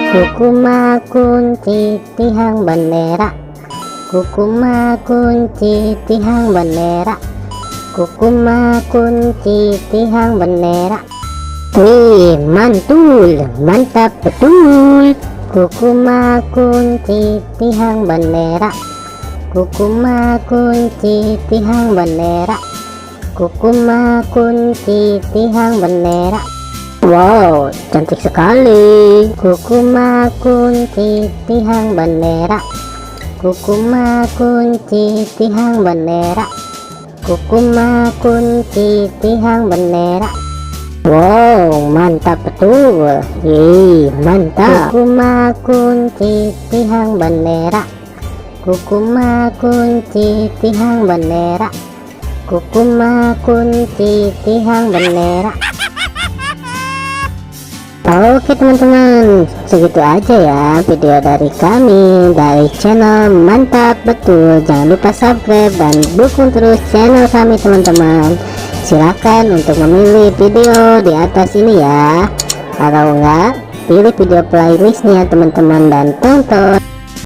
Kukuma kunci tihang bendera, kukuma kunci tihang bendera, kukuma kunci tihang bendera. Wih, mantul, mantap betul. Kukuma kunci tihang bendera, kukuma kunci tihang bendera, kukuma kunci tihang bendera. Wow, cantik sekali. Kukuma kunci tihang bendera, kukuma kunci tihang bendera, kukuma kunci tihang bendera. Wow, mantap betul. Mantap. Kukuma kunci tihang bendera, kukuma kunci tihang bendera, kukuma kunci tihang bendera. Oke teman-teman, segitu aja ya video dari kami dari channel Mantap Betul. Jangan lupa subscribe dan dukung terus channel kami teman-teman. Silakan untuk memilih video di atas ini ya. Kalau enggak, pilih video playlistnya teman-teman dan tonton.